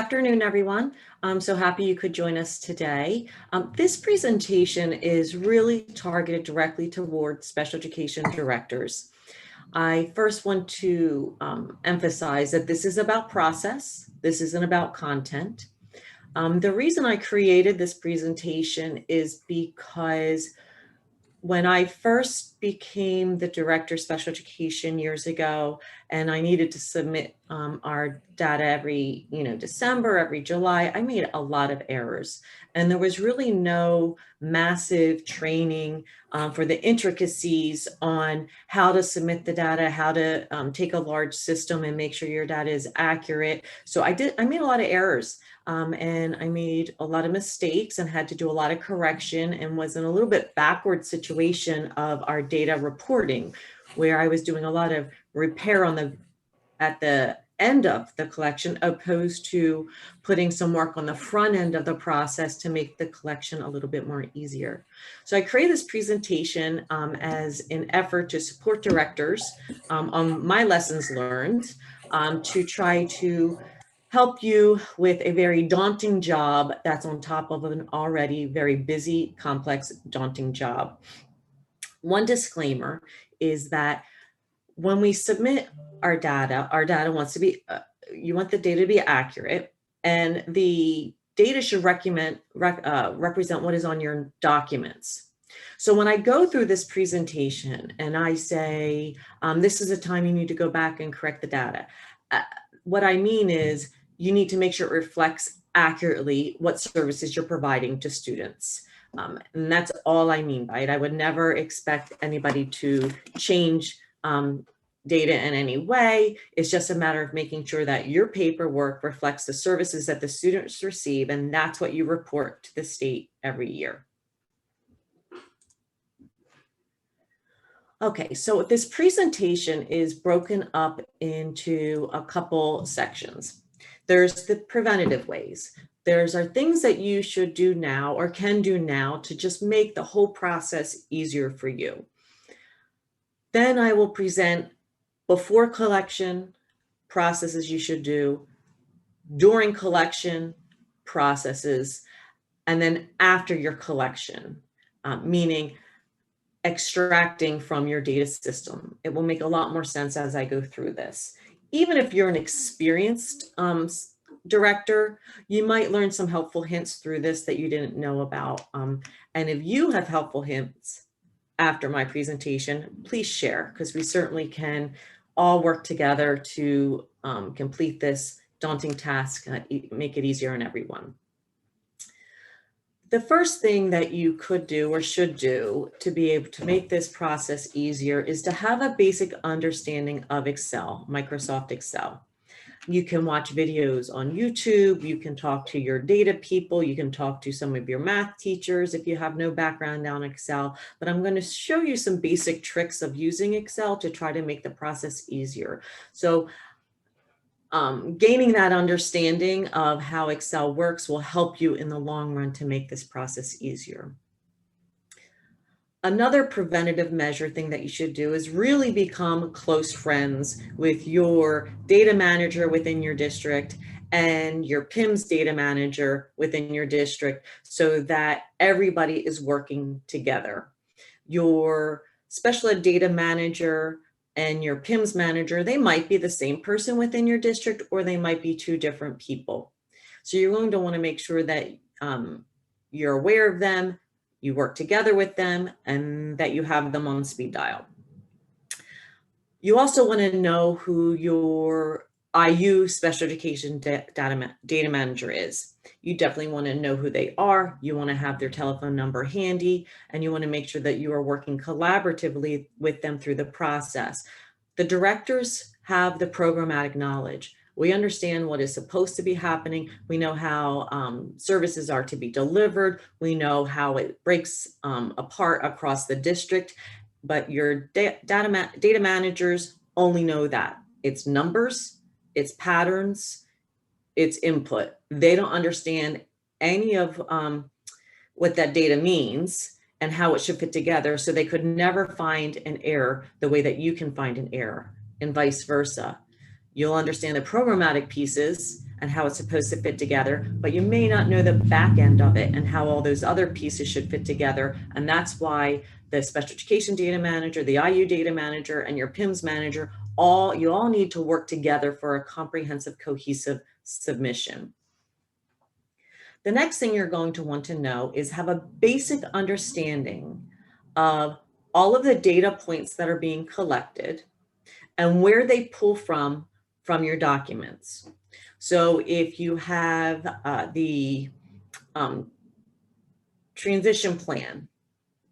Afternoon, everyone. I'm so happy you could join us today. This presentation is really targeted directly toward special education directors. I first want to emphasize that this is about process. This isn't about content. The reason I created this presentation is because when I first became the director of special education years ago, and I needed to submit our data every, December, every July, I made a lot of errors. And there was really no massive training for the intricacies on how to submit the data, how to take a large system and make sure your data is accurate. So I made a lot of errors. And I made a lot of mistakes and had to do a lot of correction and was in a little bit backward situation of our data reporting, where I was doing a lot of repair at the end of the collection, opposed to putting some work on the front end of the process to make the collection a little bit more easier. So I created this presentation as an effort to support directors on my lessons learned, to try to help you with a very daunting job that's on top of an already very busy, complex, daunting job. One disclaimer is that when we submit our data wants to be, you want the data to be accurate, and the data should represent what is on your documents. So when I go through this presentation and I say, this is a time you need to go back and correct the data, what I mean is you need to make sure it reflects accurately what services you're providing to students. And that's all I mean by it. I would never expect anybody to change data in any way. It's just a matter of making sure that your paperwork reflects the services that the students receive, and that's what you report to the state every year. Okay, so this presentation is broken up into a couple sections. There's the preventative ways. There's are things that you should do now or can do now to just make the whole process easier for you. Then I will present before collection processes you should do, during collection processes, and then after your collection, meaning extracting from your data system. It will make a lot more sense as I go through this. Even if you're an experienced director, you might learn some helpful hints through this that you didn't know about. And if you have helpful hints after my presentation, please share, because we certainly can all work together to complete this daunting task, make it easier on everyone. The first thing that you could do or should do to be able to make this process easier is to have a basic understanding of Excel, Microsoft Excel. You can watch videos on YouTube, you can talk to your data people, you can talk to some of your math teachers if you have no background on Excel, but I'm going to show you some basic tricks of using Excel to try to make the process easier. So gaining that understanding of how Excel works will help you in the long run to make this process easier. Another preventative measure thing that you should do is really become close friends with your data manager within your district and your PIMS data manager within your district, so that everybody is working together. Your special ed data manager and your PIMS manager, they might be the same person within your district, or they might be two different people. So you're going to want to make sure that you're aware of them, you work together with them, and that you have them on speed dial. You also want to know who your IU special education data manager is. You definitely want to know who they are. You want to have their telephone number handy, and you want to make sure that you are working collaboratively with them through the process. The directors have the programmatic knowledge. We understand what is supposed to be happening. We know how services are to be delivered. We know how it breaks apart across the district, but your data managers only know that. It's numbers, it's patterns, it's input. They don't understand any of what that data means and how it should fit together. So they could never find an error the way that you can find an error, and vice versa. You'll understand the programmatic pieces and how it's supposed to fit together, but you may not know the back end of it and how all those other pieces should fit together. And that's why the special education data manager, the IU data manager, and your PIMS manager, you all need to work together for a comprehensive, cohesive submission. The next thing you're going to want to know is have a basic understanding of all of the data points that are being collected and where they pull from your documents. So if you have the transition plan,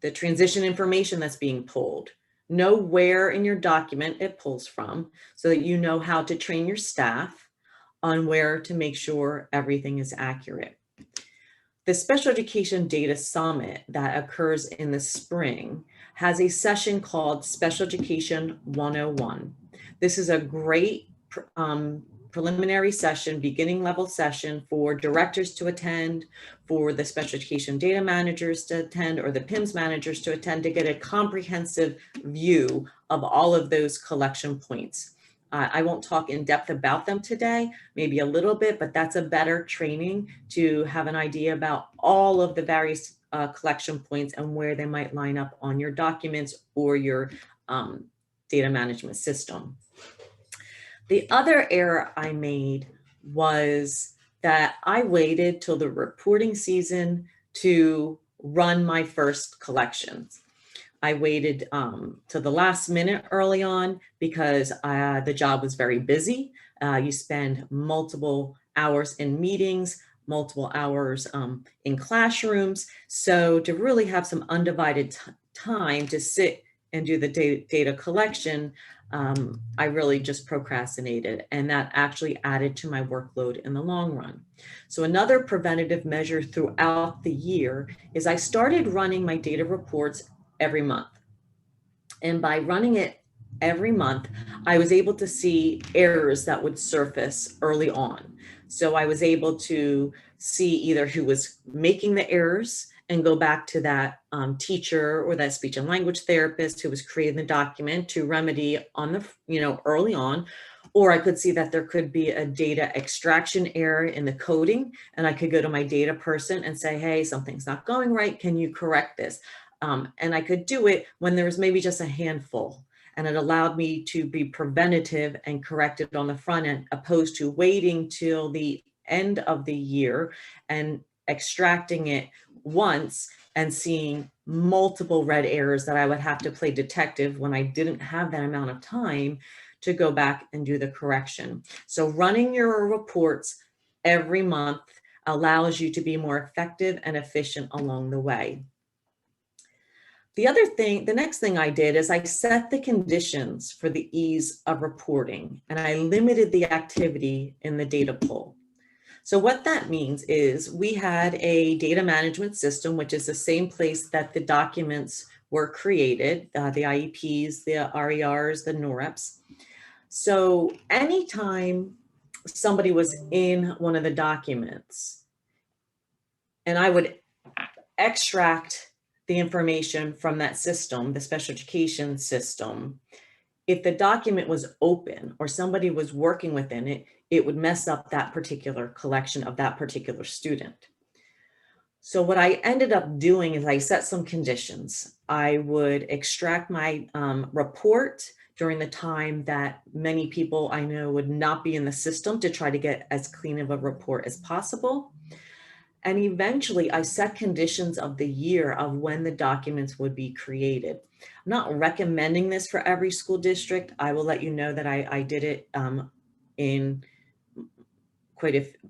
the transition information that's being pulled, know where in your document it pulls from so that you know how to train your staff on where to make sure everything is accurate. The Special Education Data Summit that occurs in the spring has a session called Special Education 101. This is a great preliminary session, beginning level session for directors to attend, for the special education data managers to attend, or the PIMS managers to attend, to get a comprehensive view of all of those collection points. I won't talk in depth about them today, maybe a little bit, but that's a better training to have an idea about all of the various collection points and where they might line up on your documents or your data management system. The other error I made was that I waited till the reporting season to run my first collections. I waited to the last minute early on because the job was very busy. You spend multiple hours in meetings, multiple hours in classrooms. So to really have some undivided time to sit and do the data collection, I really just procrastinated, and that actually added to my workload in the long run. So another preventative measure throughout the year is I started running my data reports every month. And by running it every month, I was able to see errors that would surface early on. So I was able to see either who was making the errors and go back to that teacher or that speech and language therapist who was creating the document to remedy on the, early on. Or I could see that there could be a data extraction error in the coding, and I could go to my data person and say, hey, something's not going right. Can you correct this? And I could do it when there was maybe just a handful, and it allowed me to be preventative and correct it on the front end, opposed to waiting till the end of the year and extracting it once and seeing multiple red errors that I would have to play detective when I didn't have that amount of time to go back and do the correction. So running your reports every month allows you to be more effective and efficient along the way. The next thing I did is I set the conditions for the ease of reporting, and I limited the activity in the data pull. So what that means is we had a data management system, which is the same place that the documents were created, the IEPs, the RERs, the NOREPs. So anytime somebody was in one of the documents and I would extract the information from that system, the special education system, if the document was open or somebody was working within it, it would mess up that particular collection of that particular student. So what I ended up doing is I set some conditions. I would extract my report during the time that many people I know would not be in the system to try to get as clean of a report as possible. And eventually I set conditions of the year of when the documents would be created. I'm not recommending this for every school district. I will let you know that I did it in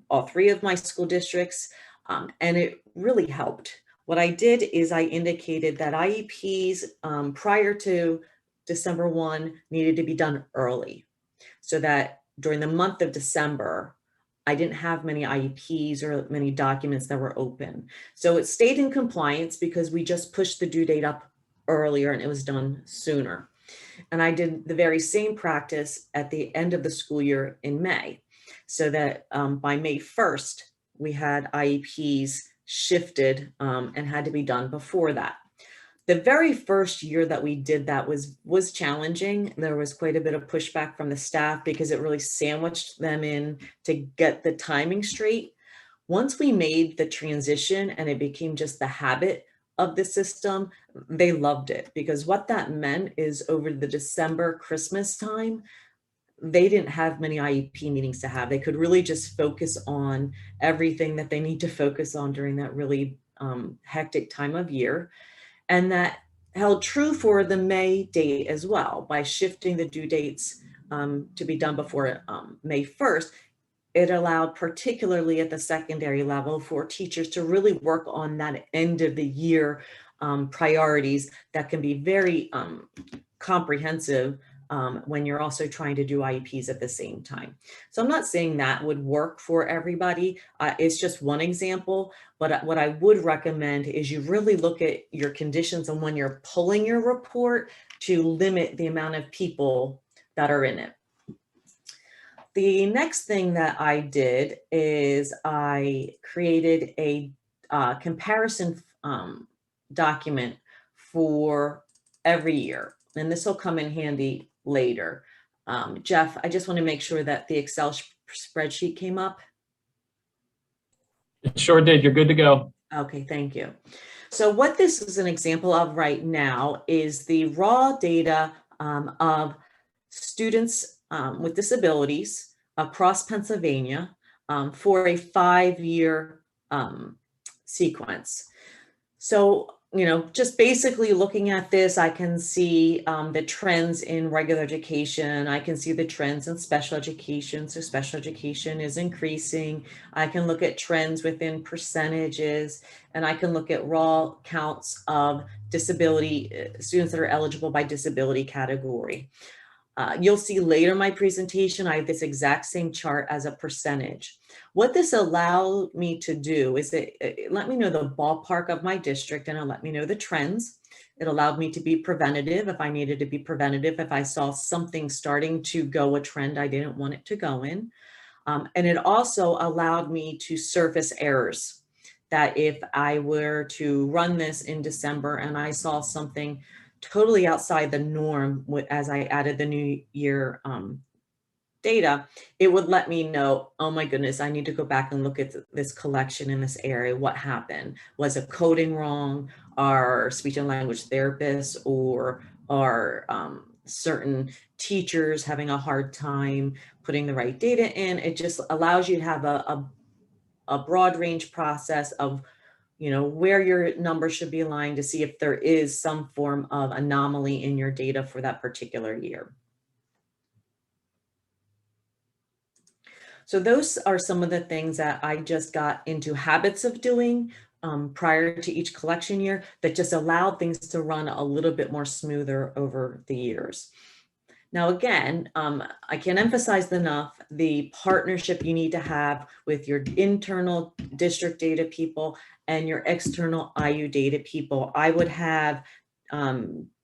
all three of my school districts, and it really helped. What I did is I indicated that IEPs prior to December 1 needed to be done early, so that during the month of December, I didn't have many IEPs or many documents that were open. So it stayed in compliance because we just pushed the due date up earlier and it was done sooner. And I did the very same practice at the end of the school year in May, so that by May 1st, we had IEPs shifted and had to be done before that. The very first year that we did that was challenging. There was quite a bit of pushback from the staff because it really sandwiched them in to get the timing straight. Once we made the transition and it became just the habit of the system, they loved it, because what that meant is over the December Christmas time, they didn't have many IEP meetings to have. They could really just focus on everything that they need to focus on during that really hectic time of year. And that held true for the May date as well. By shifting the due dates to be done before May 1st, it allowed, particularly at the secondary level, for teachers to really work on that end of the year priorities that can be very comprehensive when you're also trying to do IEPs at the same time. So I'm not saying that would work for everybody. It's just one example, but what I would recommend is you really look at your conditions and when you're pulling your report to limit the amount of people that are in it. The next thing that I did is I created a comparison document for every year, and this will come in handy later. Jeff, I just want to make sure that the Excel spreadsheet came up. It sure did. You're good to go. Okay, thank you. So what this is an example of right now is the raw data of students with disabilities across Pennsylvania for a 5-year sequence. So, you know, just basically looking at this, I can see the trends in regular education. I can see the trends in special education. So special education is increasing. I can look at trends within percentages, and I can look at raw counts of disability students that are eligible by disability category. You'll see later in my presentation, I have this exact same chart as a percentage. What this allowed me to do is it let me know the ballpark of my district, and it let me know the trends. It allowed me to be preventative if I needed to be preventative, if I saw something starting to go a trend I didn't want it to go in. And it also allowed me to surface errors, that if I were to run this in December and I saw something totally outside the norm as I added the new year data, it would let me know, oh my goodness, I need to go back and look at this collection in this area. What happened? Was a coding wrong? Are speech and language therapists or are certain teachers having a hard time putting the right data in? It just allows you to have a broad range process of, you know, where your numbers should be aligned to see if there is some form of anomaly in your data for that particular year. So those are some of the things that I just got into habits of doing prior to each collection year that just allowed things to run a little bit more smoother over the years. Now, again, I can't emphasize enough the partnership you need to have with your internal district data people and your external IU data people. I would have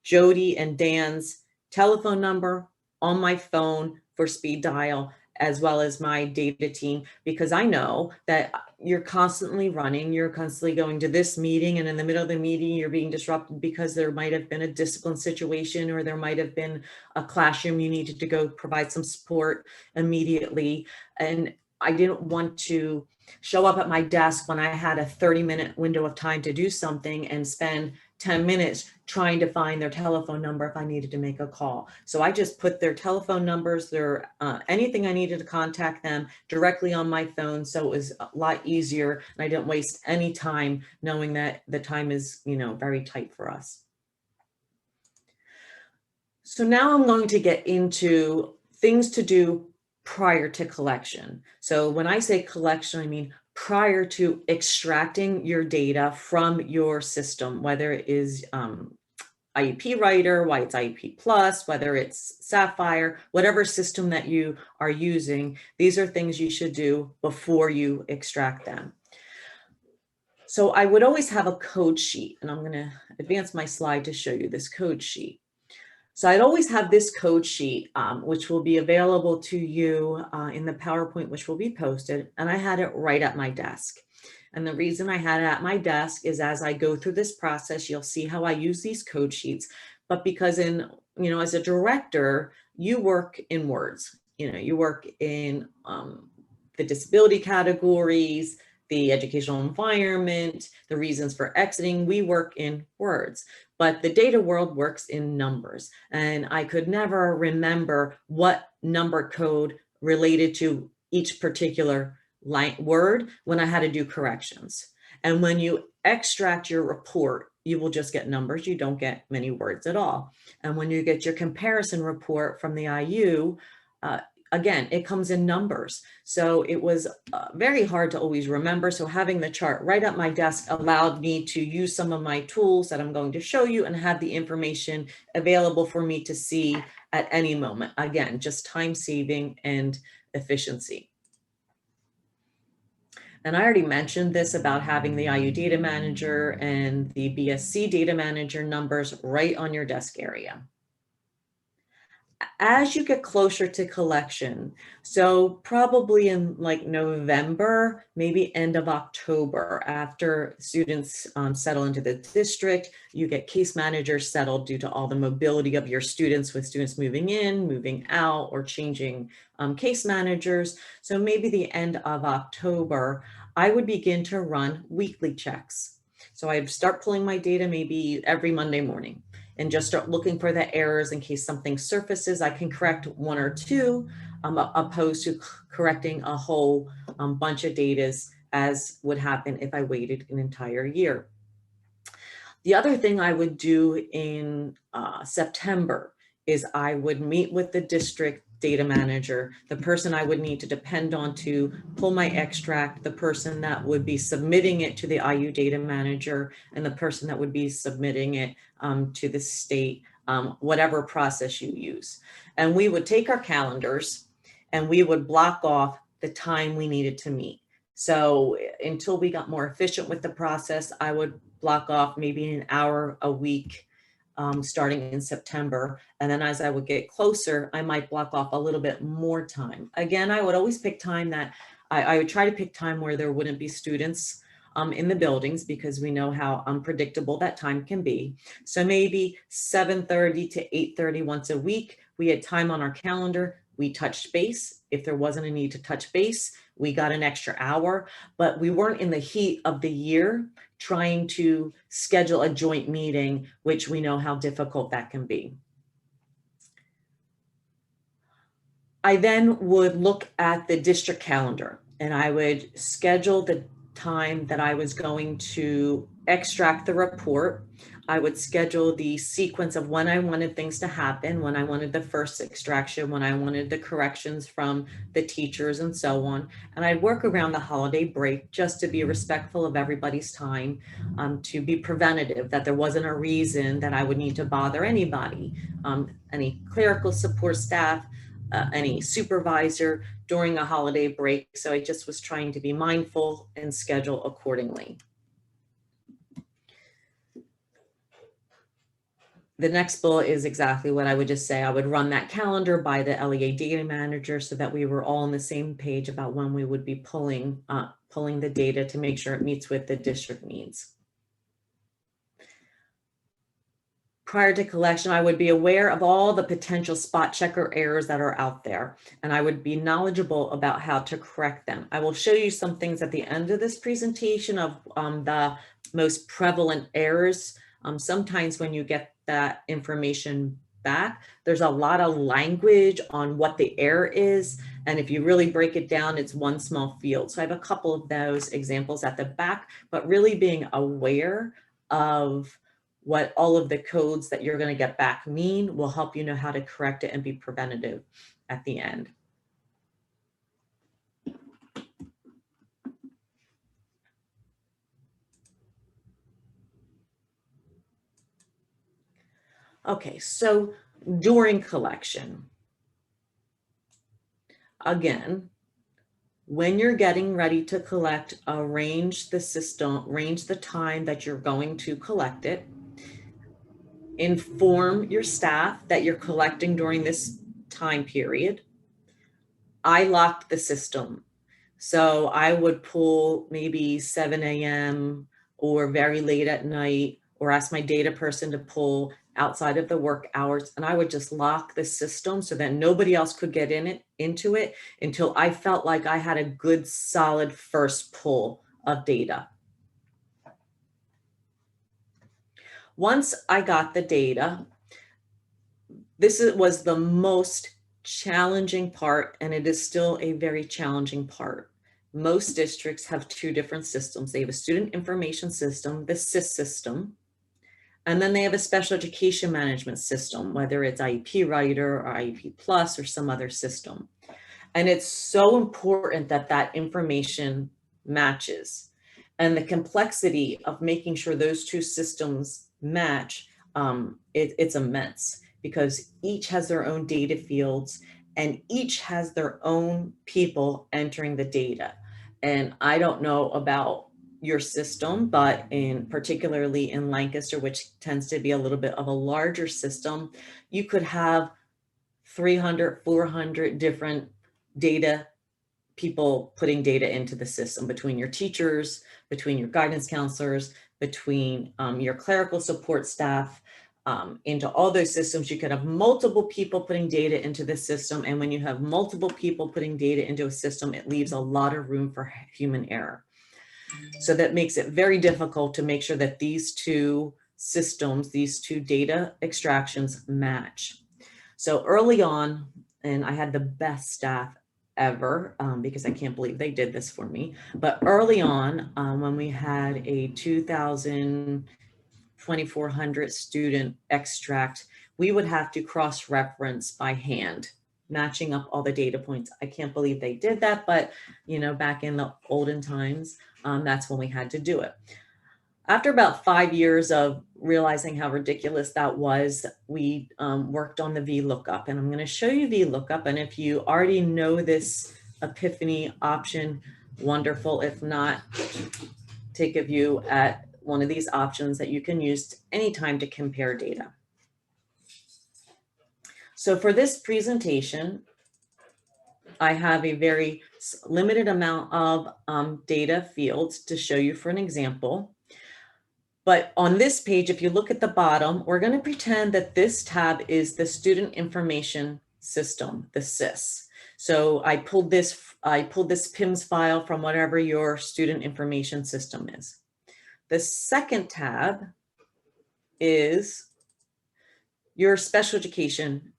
Jody and Dan's telephone number on my phone for speed dial, as well as my data team, because I know that you're constantly running, you're constantly going to this meeting, and in the middle of the meeting, you're being disrupted because there might have been a discipline situation, or there might have been a classroom you needed to go provide some support immediately. And I didn't want to show up at my desk when I had a 30-minute window of time to do something and spend 10 minutes trying to find their telephone number if I needed to make a call. So I just put their telephone numbers, their anything I needed to contact them directly on my phone. So it was a lot easier, and I didn't waste any time knowing that the time is, you know, very tight for us. So now I'm going to get into things to do prior to collection. So when I say collection, I mean prior to extracting your data from your system, whether it is IEP Writer, why it's IEP Plus, whether it's Sapphire, whatever system that you are using, these are things you should do before you extract them. So I would always have a code sheet, and I'm going to advance my slide to show you this code sheet. So I'd always have this code sheet, which will be available to you in the PowerPoint, which will be posted, and I had it right at my desk. And the reason I had it at my desk is as I go through this process, you'll see how I use these code sheets. But because as a director, you work in words, you work in the disability categories, the educational environment, the reasons for exiting, we work in words, but the data world works in numbers. And I could never remember what number code related to each particular word when I had to do corrections. And when you extract your report, you will just get numbers. You don't get many words at all. And when you get your comparison report from the IU, again, it comes in numbers. So it was very hard to always remember. So having the chart right at my desk allowed me to use some of my tools that I'm going to show you and have the information available for me to see at any moment. Again, just time saving and efficiency. And I already mentioned this about having the IU Data Manager and the BSC Data Manager numbers right on your desk area. As you get closer to collection, so probably in like November, maybe end of October, after students settle into the district, you get case managers settled due to all the mobility of your students, with students moving in, moving out, or changing case managers. So maybe the end of October, I would begin to run weekly checks. So I'd start pulling my data maybe every Monday morning and just start looking for the errors in case something surfaces. I can correct one or two, opposed to correcting a whole bunch of data as would happen if I waited an entire year. The other thing I would do in September is I would meet with the district data manager, the person I would need to depend on to pull my extract, the person that would be submitting it to the IU data manager, and the person that would be submitting it to the state, whatever process you use. And we would take our calendars and we would block off the time we needed to meet. So until we got more efficient with the process, I would block off maybe an hour a week starting in September. And then as I would get closer, I might block off a little bit more time. Again, I would always pick time that I would try to pick time where there wouldn't be students in the buildings, because we know how unpredictable that time can be. So maybe 7:30 to 8:30 once a week, we had time on our calendar. We touched base. If there wasn't a need to touch base, we got an extra hour, but we weren't in the heat of the year trying to schedule a joint meeting, which we know how difficult that can be. I then would look at the district calendar and I would schedule the time that I was going to extract the report. I would schedule the sequence of when I wanted things to happen, when I wanted the first extraction, when I wanted the corrections from the teachers and so on. And I'd work around the holiday break just to be respectful of everybody's time, to be preventative, that there wasn't a reason that I would need to bother anybody, any clerical support staff, any supervisor during a holiday break. So I just was trying to be mindful and schedule accordingly. The next bullet is exactly what I would just say. I would run that calendar by the LEA data manager so that we were all on the same page about when we would be pulling the data to make sure it meets with the district needs. Prior to collection, I would be aware of all the potential spot checker errors that are out there, and I would be knowledgeable about how to correct them. I will show you some things at the end of this presentation of the most prevalent errors. Sometimes when you get that information back, there's a lot of language on what the error is. And if you really break it down, it's one small field. So I have a couple of those examples at the back, but really being aware of what all of the codes that you're going to get back mean will help you know how to correct it and be preventative at the end. Okay, so during collection, again, when you're getting ready to collect, arrange the system, arrange the time that you're going to collect it. Inform your staff that you're collecting during this time period. I locked the system. So I would pull maybe 7 a.m. or very late at night, or ask my data person to pull outside of the work hours. And I would just lock the system so that nobody else could get into it until I felt like I had a good solid first pull of data. Once I got the data, was the most challenging part, and it is still a very challenging part. Most districts have two different systems. They have a student information system, the SIS system, and then they have a special education management system, whether it's IEP Writer or IEP Plus or some other system. And it's so important that that information matches. And the complexity of making sure those two systems match, it's immense, because each has their own data fields and each has their own people entering the data. And I don't know about your system, but particularly in Lancaster, which tends to be a little bit of a larger system, you could have 300, 400 different data people putting data into the system, between your teachers, between your guidance counselors, between your clerical support staff, into all those systems. You could have multiple people putting data into the system. And when you have multiple people putting data into a system, it leaves a lot of room for human error. So that makes it very difficult to make sure that these two systems, these two data extractions match. So early on, and I had the best staff ever, because I can't believe they did this for me. But early on, when we had a 2,400 student extract, we would have to cross-reference by hand, matching up all the data points. I can't believe they did that, but back in the olden times, that's when we had to do it. After about 5 years of realizing how ridiculous that was, we worked on the VLOOKUP, and I'm going to show you VLOOKUP. And if you already know this Epiphany option, wonderful. If not, take a view at one of these options that you can use anytime to compare data. So for this presentation, I have a very limited amount of data fields to show you for an example. But on this page, if you look at the bottom, we're going to pretend that this tab is the student information system, the SIS. So I pulled this PIMS file from whatever your student information system is. The second tab is your special education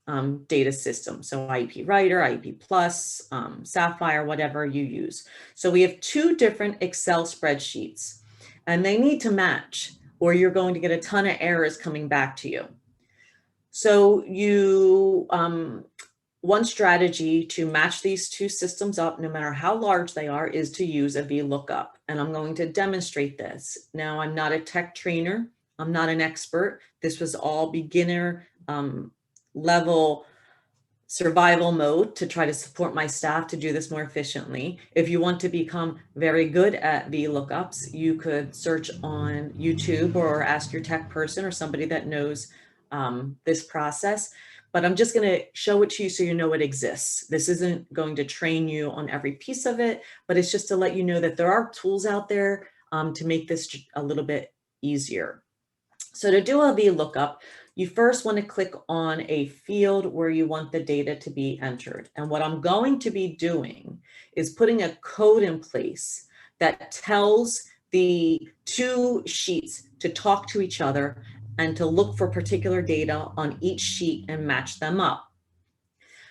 data system. So IEP Writer, IEP Plus, Sapphire, whatever you use. So we have two different Excel spreadsheets, and they need to match, or you're going to get a ton of errors coming back to you. So one strategy to match these two systems up, no matter how large they are, is to use a VLOOKUP. And I'm going to demonstrate this. Now, I'm not a tech trainer. I'm not an expert. This was all beginner level survival mode to try to support my staff to do this more efficiently. If you want to become very good at VLOOKUPs, you could search on YouTube or ask your tech person or somebody that knows this process. But I'm just going to show it to you so you know it exists. This isn't going to train you on every piece of it, but it's just to let you know that there are tools out there to make this a little bit easier. So to do a VLOOKUP, you first want to click on a field where you want the data to be entered. And what I'm going to be doing is putting a code in place that tells the two sheets to talk to each other and to look for particular data on each sheet and match them up.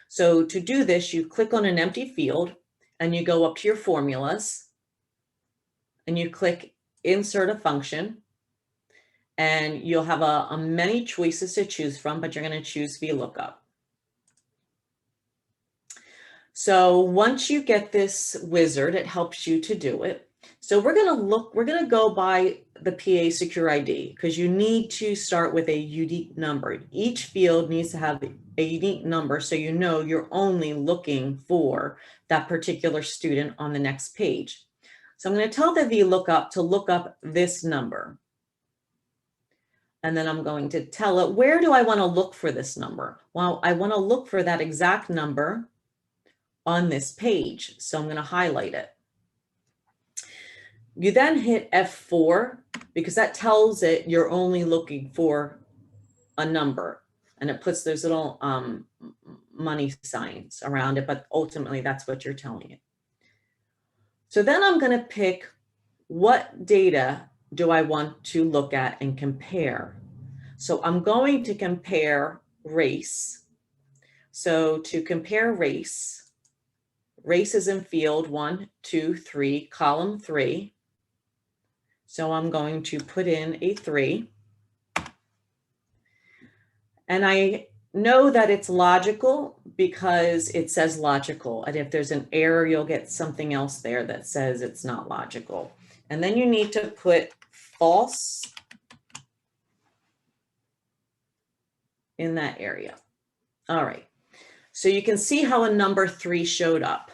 So to do this, you click on an empty field and you go up to your formulas and you click insert a function. And you'll have many choices to choose from, but you're going to choose VLOOKUP. So once you get this wizard, it helps you to do it. So we're going to go by the PA Secure ID, because you need to start with a unique number. Each field needs to have a unique number, so you know you're only looking for that particular student on the next page. So I'm going to tell the VLOOKUP to look up this number. And then I'm going to tell it, where do I want to look for this number? Well, I want to look for that exact number on this page. So I'm going to highlight it. You then hit F4 because that tells it you're only looking for a number, and it puts those little money signs around it, but ultimately that's what you're telling it. So then I'm going to pick what data do I want to look at and compare. So I'm going to compare race. So to compare race, race is in field 1, 2, 3, column 3. So I'm going to put in a 3. And I know that it's logical because it says logical. And if there's an error, you'll get something else there that says it's not logical. And then you need to put false in that area. All right. So you can see how a number 3 showed up.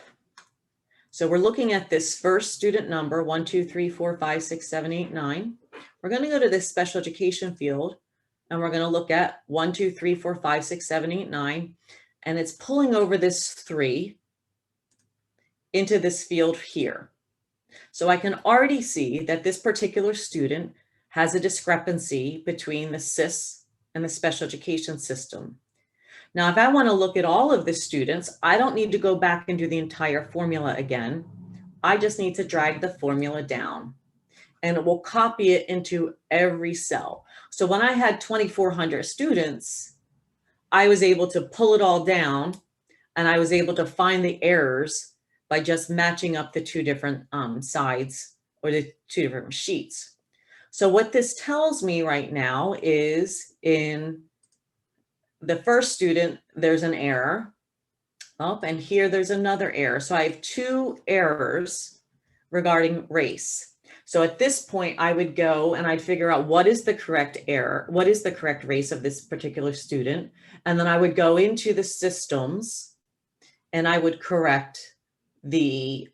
So we're looking at this first student number, 1, 2, 3, 4, 5, 6, 7, 8, 9. We're going to go to this special education field, and we're going to look at 1, 2, 3, 4, 5, 6, 7, 8, 9. And it's pulling over this 3 into this field here. So I can already see that this particular student has a discrepancy between the SIS and the special education system. Now, if I want to look at all of the students, I don't need to go back and do the entire formula again. I just need to drag the formula down, and it will copy it into every cell. So when I had 2,400 students, I was able to pull it all down, and I was able to find the errors by just matching up the two different sides, or the two different sheets. So what this tells me right now is in the first student, there's an error. Oh, and here there's another error. So I have 2 errors regarding race. So at this point, I would go and I'd figure out what is the correct error, what is the correct race of this particular student. And then I would go into the systems and I would correct the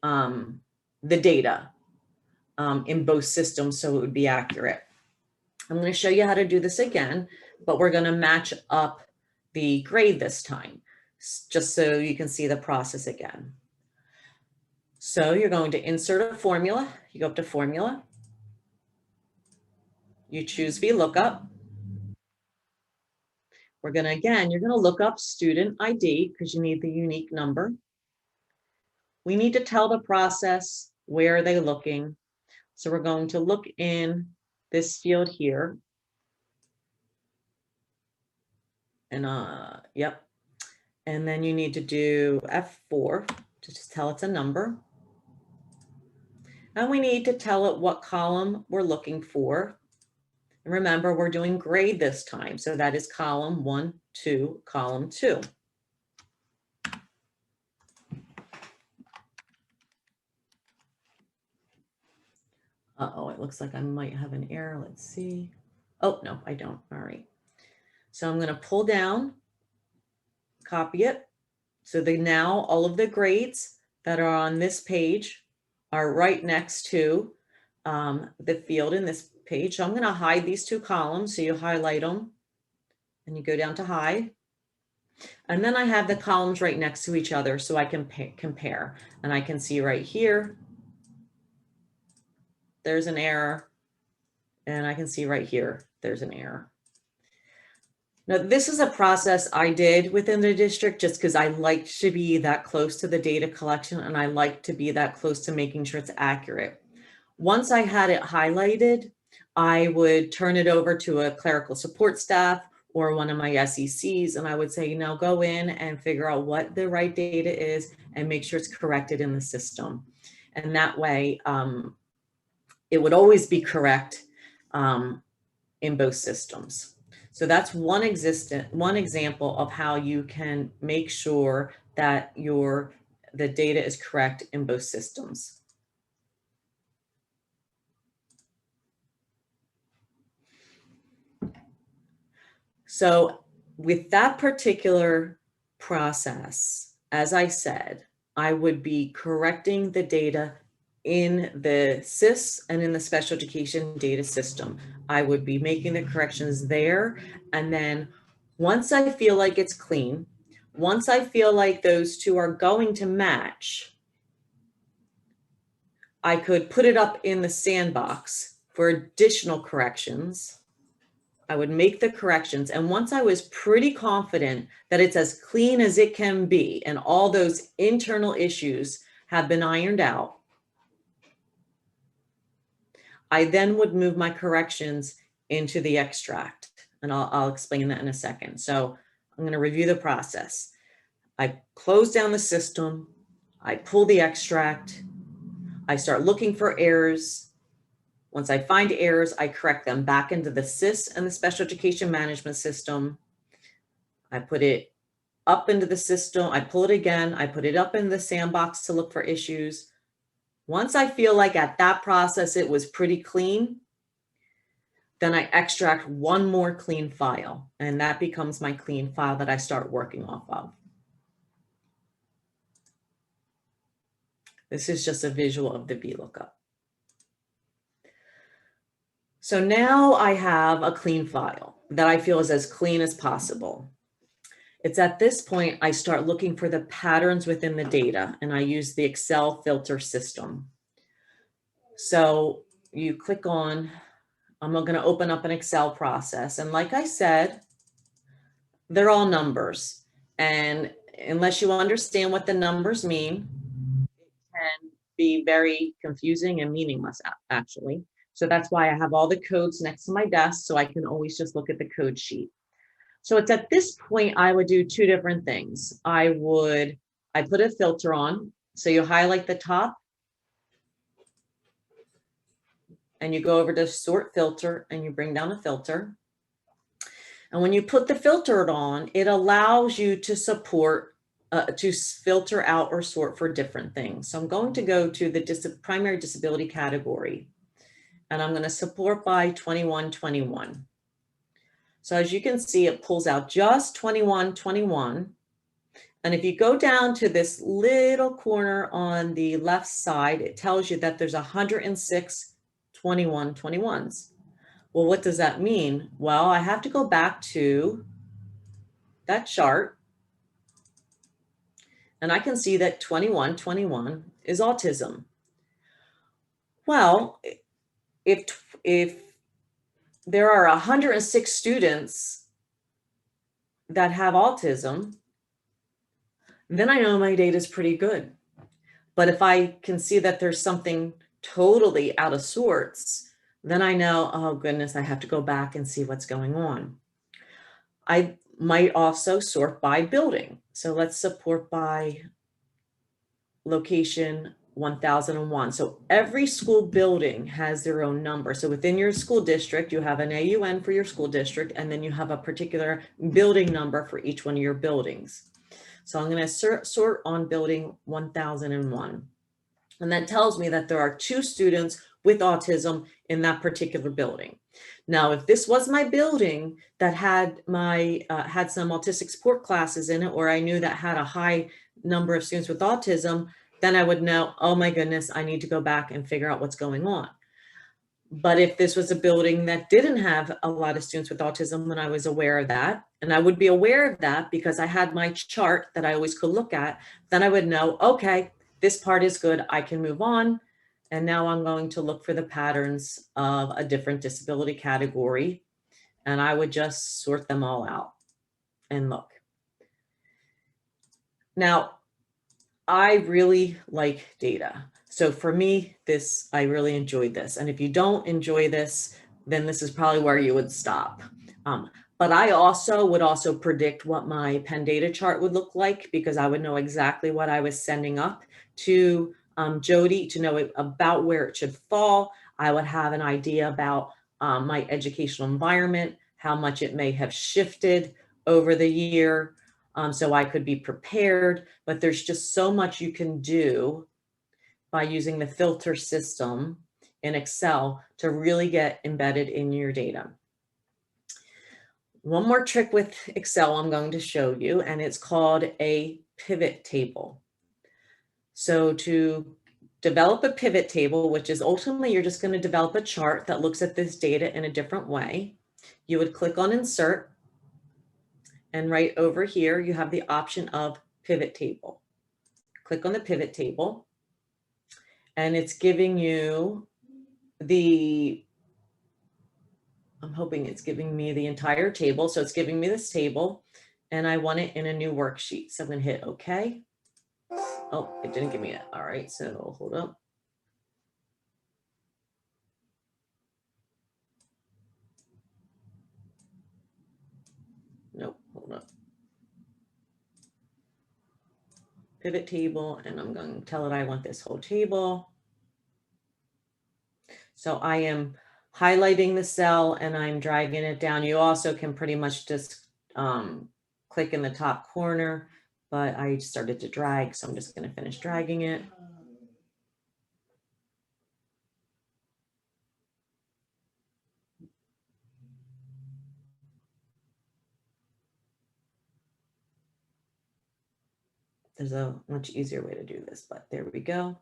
data in both systems so it would be accurate. I'm going to show you how to do this again, but we're going to match up the grade this time, just so you can see the process again. So you're going to insert a formula. You go up to formula. You choose VLOOKUP. We're going to, again, you're going to look up student ID because you need the unique number. We need to tell the process where are they looking. So we're going to look in this field here. And yep. And then you need to do F4 to just tell it's a number. And we need to tell it what column we're looking for. And remember, we're doing grade this time. So that is column 1, 2, column 2. Uh-oh, it looks like I might have an error. Let's see. Oh, no, I don't. All right. So I'm going to pull down, copy it. So now all of the grades that are on this page are right next to the field in this page. So I'm going to hide these 2 columns. So you highlight them and you go down to hide. And then I have the columns right next to each other so I can compare. And I can see right here, there's an error. And I can see right here, there's an error. Now, this is a process I did within the district just because I like to be that close to the data collection and I like to be that close to making sure it's accurate. Once I had it highlighted, I would turn it over to a clerical support staff or one of my SECs, and I would say, go in and figure out what the right data is and make sure it's corrected in the system. And that way, it would always be correct in both systems. So that's one example of how you can make sure that the data is correct in both systems. So with that particular process, as I said, I would be correcting the data in the SIS and in the special education data system. I would be making the corrections there. And then once I feel like it's clean, once I feel like those 2 are going to match, I could put it up in the sandbox for additional corrections. I would make the corrections. And once I was pretty confident that it's as clean as it can be and all those internal issues have been ironed out, I then would move my corrections into the extract. And I'll explain that in a second. So I'm going to review the process. I close down the system. I pull the extract. I start looking for errors. Once I find errors, I correct them back into the SIS and the Special Education Management System. I put it up into the system. I pull it again. I put it up in the sandbox to look for issues. Once I feel like at that process it was pretty clean, then I extract one more clean file, and that becomes my clean file that I start working off of. This is just a visual of the VLOOKUP. So now I have a clean file that I feel is as clean as possible. It's at this point I start looking for the patterns within the data, and I use the Excel filter system. So you click on, I'm going to open up an Excel process. And like I said, they're all numbers. And unless you understand what the numbers mean, it can be very confusing and meaningless, actually. So that's why I have all the codes next to my desk, so I can always just look at the code sheet. So it's at this point I would do two different things. I put a filter on. So you highlight the top and you go over to sort filter and you bring down a filter. And when you put the filter on, it allows you to support, to filter out or sort for different things. So I'm going to go to the primary disability category, and I'm going to support by 2121. So as you can see, it pulls out just 2121. And if you go down to this little corner on the left side, it tells you that there's 106 2121s. Well, what does that mean? Well, I have to go back to that chart, and I can see that 2121 is autism. Well, if there are 106 students that have autism, then I know my data is pretty good. But if I can see that there's something totally out of sorts, then I know, oh goodness, I have to go back and see what's going on. I might also sort by building. So let's support by location 1001. So every school building has their own number. So within your school district, you have an AUN for your school district, and then you have a particular building number for each one of your buildings. So I'm going to sort on building 1001. And that tells me that there are 2 students with autism in that particular building. Now, if this was my building that had had some autistic support classes in it, or I knew that had a high number of students with autism, then I would know, oh my goodness, I need to go back and figure out what's going on. But if this was a building that didn't have a lot of students with autism, then I was aware of that. And I would be aware of that because I had my chart that I always could look at. Then I would know, okay, this part is good, I can move on. And now I'm going to look for the patterns of a different disability category. And I would just sort them all out and look. Now, I really like data. So for me, I really enjoyed this. And if you don't enjoy this, then this is probably where you would stop. But I would also predict what my Penn data chart would look like, because I would know exactly what I was sending up to Jody to know about where it should fall. I would have an idea about my educational environment, how much it may have shifted over the year. So I could be prepared, but there's just so much you can do by using the filter system in Excel to really get embedded in your data. One more trick with Excel I'm going to show you, and it's called a pivot table. So to develop a pivot table, which is ultimately you're just going to develop a chart that looks at this data in a different way, you would click on Insert, and right over here you have the option of Pivot Table. Click on the Pivot Table, and it's giving you I'm hoping it's giving me the entire table. So it's giving me this table and I want it in a new worksheet. So I'm going to hit OK. Oh, it didn't give me it. All right, so hold up. Nope, hold up. Pivot table, and I'm going to tell it I want this whole table. So I am highlighting the cell and I'm dragging it down. You also can pretty much just click in the top corner, but I started to drag, so I'm just going to finish dragging it. There's a much easier way to do this, but there we go.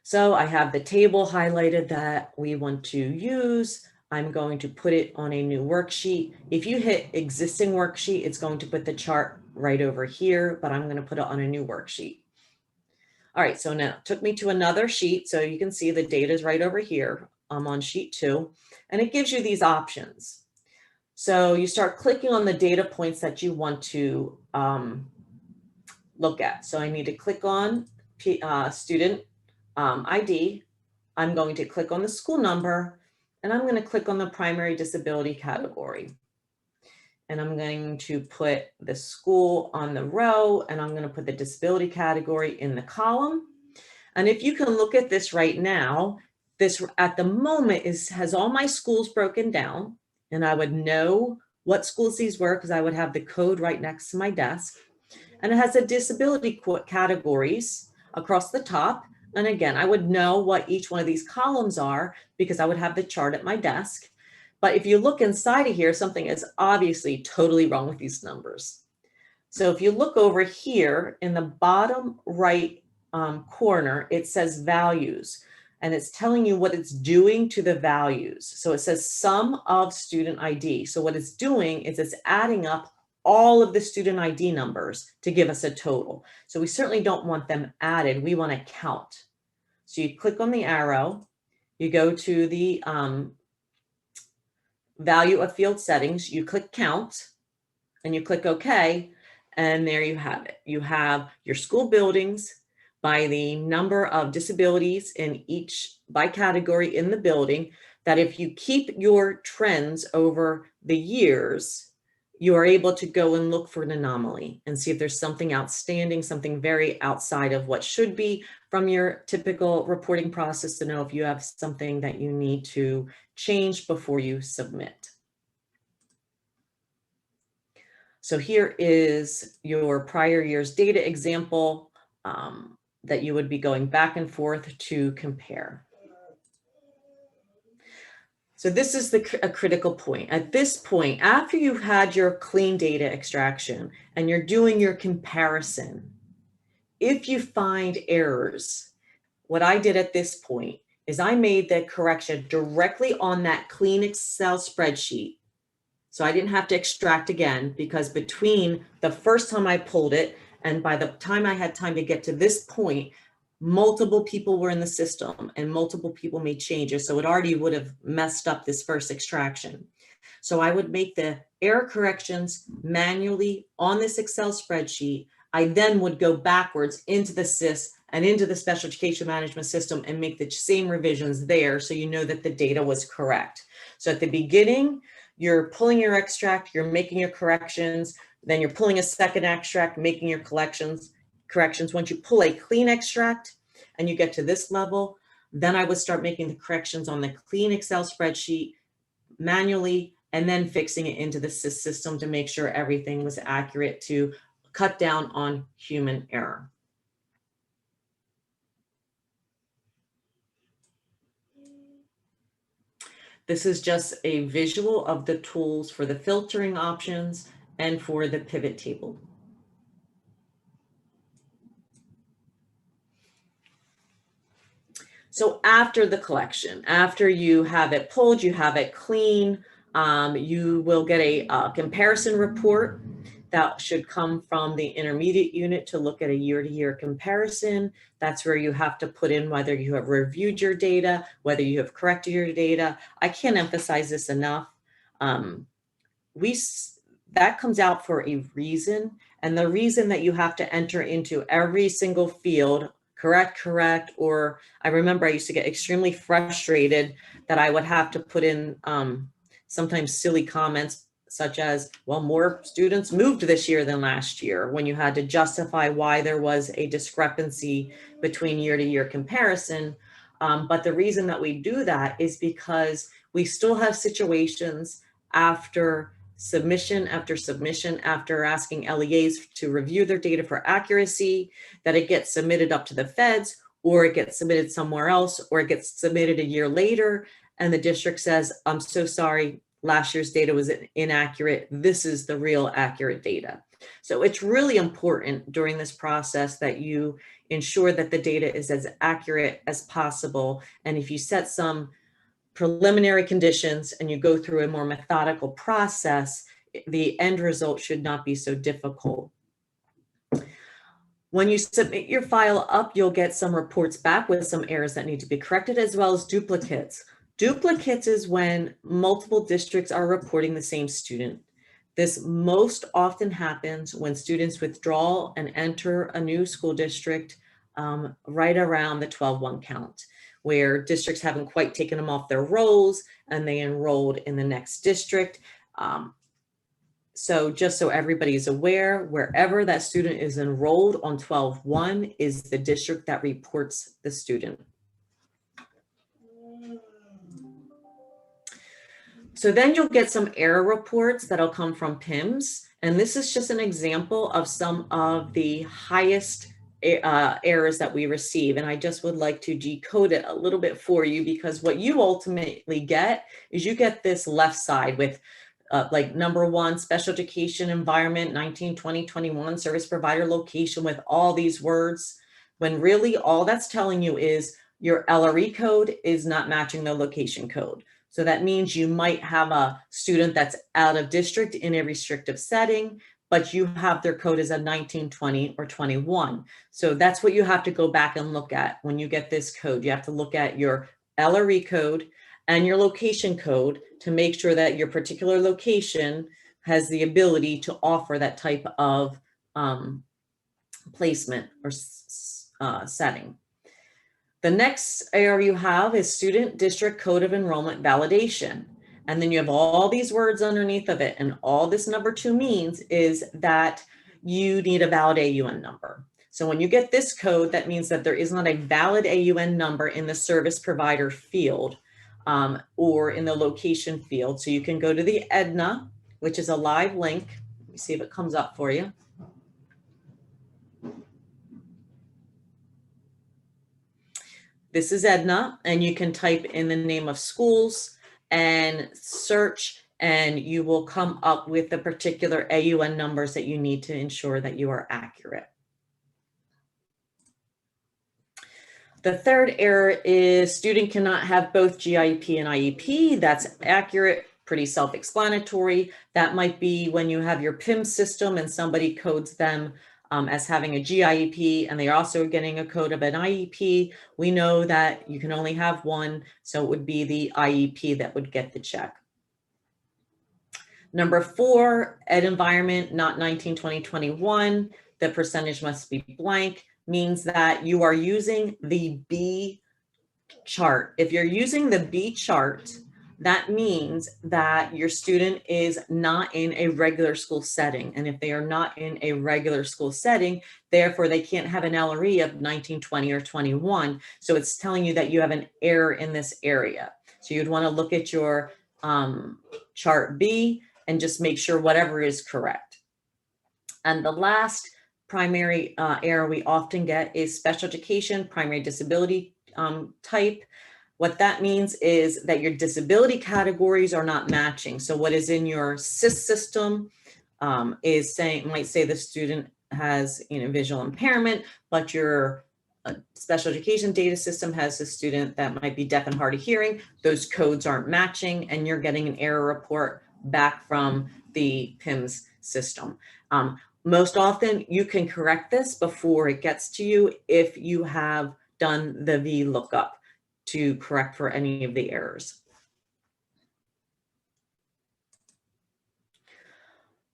So I have the table highlighted that we want to use. I'm going to put it on a new worksheet. If you hit existing worksheet, it's going to put the chart right over here, but I'm going to put it on a new worksheet. All right, so now it took me to another sheet. So you can see the data is right over here. I'm on sheet 2, and it gives you these options. So you start clicking on the data points that you want to look at. So I need to click on student ID. I'm going to click on the school number, and I'm going to click on the primary disability category. And I'm going to put the school on the row, and I'm going to put the disability category in the column. And if you can look at this right now, this at the moment has all my schools broken down, and I would know what schools these were because I would have the code right next to my desk. And it has the disability categories across the top. And again, I would know what each one of these columns are because I would have the chart at my desk. But if you look inside of here, something is obviously totally wrong with these numbers. So if you look over here in the bottom right corner, it says values, and it's telling you what it's doing to the values. So it says sum of student ID. So what it's doing is it's adding up all of the student ID numbers to give us a total. So we certainly don't want them added. We want to count. So you click on the arrow, you go to the value of field settings, you click count, and you click OK, and there you have it. You have your school buildings by the number of disabilities in each by category in the building, that if you keep your trends over the years, you are able to go and look for an anomaly and see if there's something outstanding, something very outside of what should be from your typical reporting process, to know if you have something that you need to change before you submit. So here is your prior year's data example that you would be going back and forth to compare. So this is a critical point. At this point, after you've had your clean data extraction and you're doing your comparison, if you find errors, what I did at this point is I made the correction directly on that clean Excel spreadsheet. So I didn't have to extract again, because between the first time I pulled it and by the time I had time to get to this point, multiple people were in the system and multiple people made changes. So it already would have messed up this first extraction. So I would make the error corrections manually on this Excel spreadsheet. I then would go backwards into the SIS and into the special education management system and make the same revisions there, so you know that the data was correct. So at the beginning, you're pulling your extract, you're making your corrections, then you're pulling a second extract, making your corrections. Once you pull a clean extract and you get to this level, then I would start making the corrections on the clean Excel spreadsheet manually, and then fixing it into the SIS system to make sure everything was accurate, to cut down on human error. This is just a visual of the tools for the filtering options and for the pivot table. So after the collection, after you have it pulled, you have it clean, you will get a comparison report that should come from the intermediate unit to look at a year-to-year comparison. That's where you have to put in whether you have reviewed your data, whether you have corrected your data. I can't emphasize this enough. That comes out for a reason. And the reason that you have to enter into every single field, correct, or I remember I used to get extremely frustrated that I would have to put in sometimes silly comments such as, well, more students moved this year than last year, when you had to justify why there was a discrepancy between year-to-year comparison. But the reason that we do that is because we still have situations after submission after submission, after asking LEAs to review their data for accuracy, that it gets submitted up to the feds, or it gets submitted somewhere else, or it gets submitted a year later, and the district says, I'm so sorry, last year's data was inaccurate. This is the real accurate data. So it's really important during this process that you ensure that the data is as accurate as possible. And if you set some preliminary conditions and you go through a more methodical process, the end result should not be so difficult. When you submit your file up, you'll get some reports back with some errors that need to be corrected, as well as duplicates. Duplicates is when multiple districts are reporting the same student. This most often happens when students withdraw and enter a new school district right around the 12-1 count, where districts haven't quite taken them off their rolls and they enrolled in the next district. So just so everybody's aware, wherever that student is enrolled on 12-1 is the district that reports the student. So then you'll get some error reports that'll come from PIMS. And this is just an example of some of the highest errors that we receive. And I just would like to decode it a little bit for you, because what you ultimately get is you get this left side with like number 1, special education environment, 19, 20, 21, service provider location, with all these words, when really all that's telling you is your LRE code is not matching the location code. So that means you might have a student that's out of district in a restrictive setting, but you have their code as a 19, 20, or 21. So that's what you have to go back and look at when you get this code. You have to look at your LRE code and your location code to make sure that your particular location has the ability to offer that type of placement or setting. The next error you have is student district code of enrollment validation. And then you have all these words underneath of it. And all this number 2 means is that you need a valid AUN number. So when you get this code, that means that there is not a valid AUN number in the service provider field or in the location field. So you can go to the EDNA, which is a live link. Let me see if it comes up for you. This is EDNA, and you can type in the name of schools and search, and you will come up with the particular AUN numbers that you need to ensure that you are accurate. The third error is student cannot have both GIEP and IEP. That's accurate, pretty self-explanatory. That might be when you have your PIM system and somebody codes them as having a GIEP, and they're also getting a code of an IEP. We know that you can only have one, so it would be the IEP that would get the check. Number 4, ed environment, not 19, 20, 21. The percentage must be blank, means that you are using the B chart. If you're using the B chart, that means that your student is not in a regular school setting. And if they are not in a regular school setting, therefore they can't have an LRE of 19, 20, or 21. So it's telling you that you have an error in this area. So you'd want to look at your chart B and just make sure whatever is correct. And the last primary error we often get is special education, primary disability type. What that means is that your disability categories are not matching. So what is in your SIS system is saying, might say the student has visual impairment, but your special education data system has a student that might be deaf and hard of hearing. Those codes aren't matching, and you're getting an error report back from the PIMS system. Most often you can correct this before it gets to you if you have done the VLOOKUP to correct for any of the errors.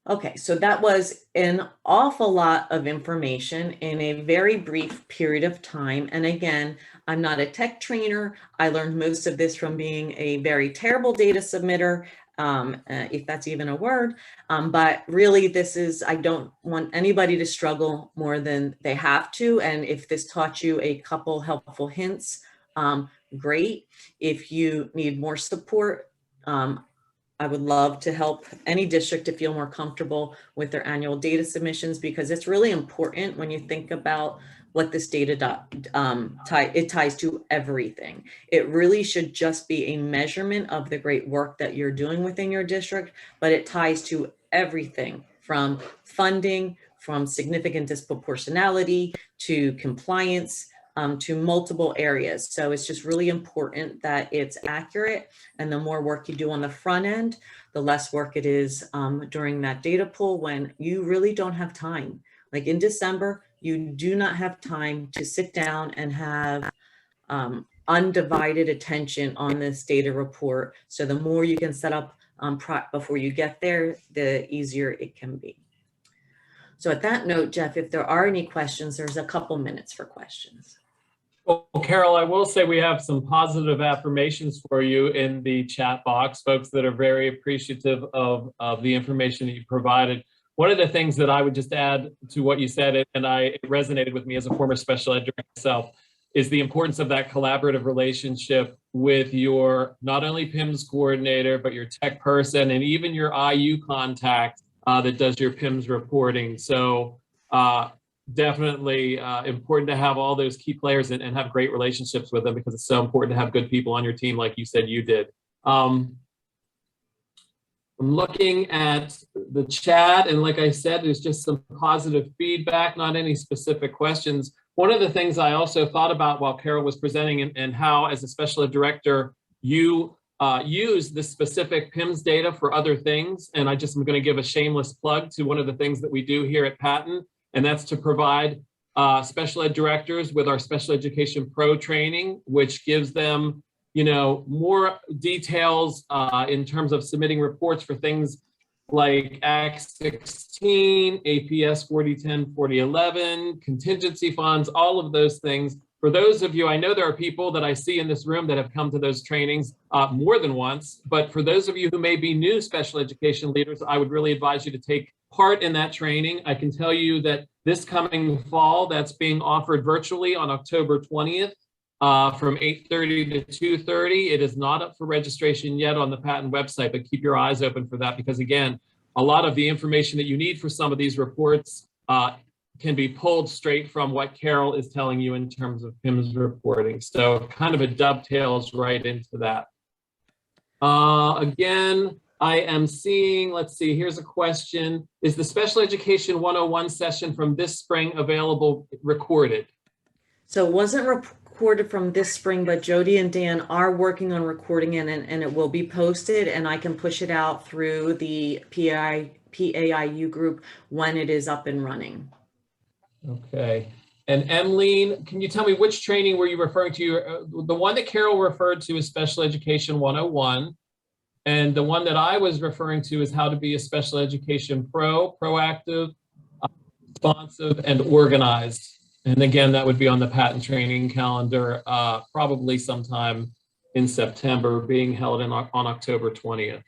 Okay, so that was an awful lot of information in a very brief period of time. And again, I'm not a tech trainer. I learned most of this from being a very terrible data submitter, if that's even a word. But really, I don't want anybody to struggle more than they have to. And if this taught you a couple helpful hints, great. If you need more support, I would love to help any district to feel more comfortable with their annual data submissions, because it's really important when you think about what this data it ties to everything. It really should just be a measurement of the great work that you're doing within your district, but it ties to everything from funding, from significant disproportionality to compliance, to multiple areas. So it's just really important that it's accurate, and the more work you do on the front end, the less work it is during that data pull when you really don't have time. Like in December, you do not have time to sit down and have undivided attention on this data report. So the more you can set up before you get there, the easier it can be. So at that note, Jeff, if there are any questions, there's a couple minutes for questions. Well, Carol, I will say we have some positive affirmations for you in the chat box, folks that are very appreciative of the information that you provided. One of the things that I would just add to what you said, and it resonated with me as a former special ed director myself, is the importance of that collaborative relationship with your not only PIMS coordinator, but your tech person and even your IU contact that does your PIMS reporting. So definitely important to have all those key players and have great relationships with them, because it's so important to have good people on your team, like you said you did. I'm looking at the chat, and like I said, there's just some positive feedback, not any specific questions. One of the things I also thought about while Carol was presenting, and how as a special ed director, you use the specific PIMS data for other things. And I'm going to give a shameless plug to one of the things that we do here at Patent, and that's to provide special ed directors with our Special Education Pro training, which gives them, more details in terms of submitting reports for things like Act 16, APS 4010, 4011, contingency funds, all of those things. For those of you, I know there are people that I see in this room that have come to those trainings more than once, but for those of you who may be new special education leaders, I would really advise you to take part in that training. I can tell you that this coming fall, that's being offered virtually on October 20th from 8:30 to 2:30. It is not up for registration yet on the Patent website, but keep your eyes open for that, because again, a lot of the information that you need for some of these reports can be pulled straight from what Carol is telling you in terms of PIMS reporting. So kind of it dovetails right into that. Again, I am seeing, let's see, here's a question. Is the Special Education 101 session from this spring available recorded? So it wasn't recorded from this spring, but Jody and Dan are working on recording it, and it will be posted, and I can push it out through the PAIU group when it is up and running. Okay. And Emmeline, can you tell me which training were you referring to? The one that Carol referred to is Special Education 101. And the one that I was referring to is how to be a special education pro, proactive, responsive, and organized. And again, that would be on the Patent training calendar, probably sometime in September, being held on October 20th.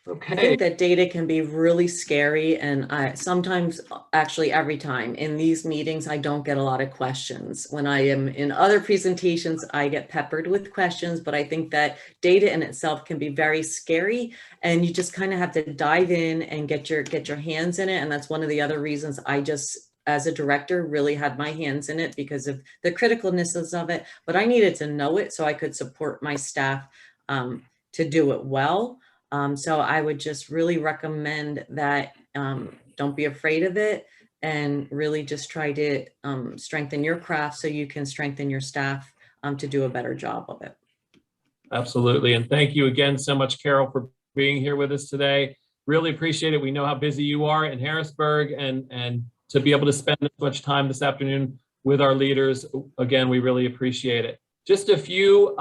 Okay. I think that data can be really scary, and sometimes, actually every time in these meetings, I don't get a lot of questions. When I am in other presentations, I get peppered with questions, but I think that data in itself can be very scary, and you just kind of have to dive in and get your hands in it. And that's one of the other reasons I just, as a director, really had my hands in it, because of the criticalness of it, but I needed to know it so I could support my staff to do it well. So I would just really recommend that don't be afraid of it, and really just try to strengthen your craft so you can strengthen your staff to do a better job of it. Absolutely. And thank you again so much, Carol, for being here with us today. Really appreciate it. We know how busy you are in Harrisburg, and to be able to spend this much time this afternoon with our leaders, again, we really appreciate it. Just a few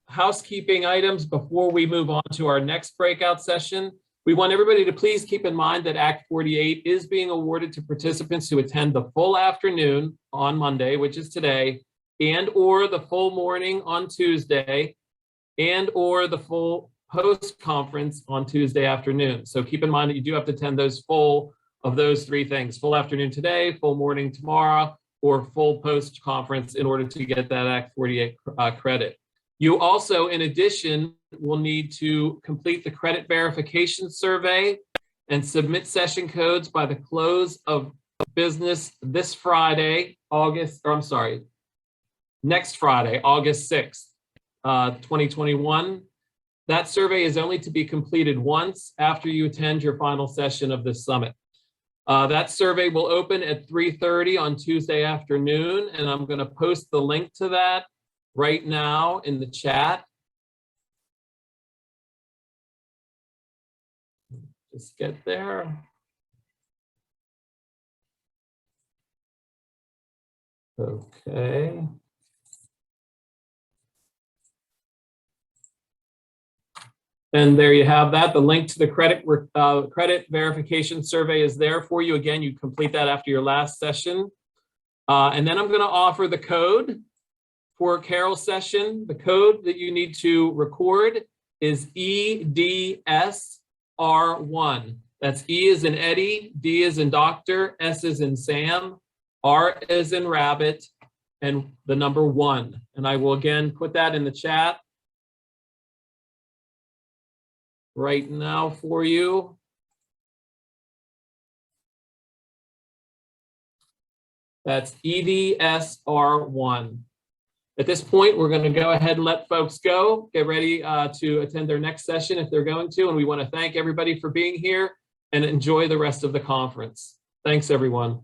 housekeeping items before we move on to our next breakout session. We want everybody to please keep in mind that Act 48 is being awarded to participants who attend the full afternoon on Monday, which is today, and or the full morning on Tuesday, and or the full post-conference on Tuesday afternoon. So keep in mind that you do have to attend those full of those three things: full afternoon today, full morning tomorrow, or full post-conference in order to get that Act 48 credit. You also, in addition, will need to complete the credit verification survey and submit session codes by the close of business this Friday, next Friday, August 6th, 2021. That survey is only to be completed once after you attend your final session of this summit. That survey will open at 3:30 on Tuesday afternoon, and I'm going to post the link to that right now in the chat. Just get there. Okay. And there you have that. The link to the credit verification survey is there for you. Again, you complete that after your last session. And then I'm going to offer the code for Carol's session. The code that you need to record is EDSR1. That's E as in Eddie, D as in Doctor, S as in Sam, R as in Rabbit, and the number 1. And I will again put that in the chat right now for you. That's EDSR1. At this point, we're going to go ahead and let folks go, get ready to attend their next session if they're going to. And we want to thank everybody for being here and enjoy the rest of the conference. Thanks, everyone.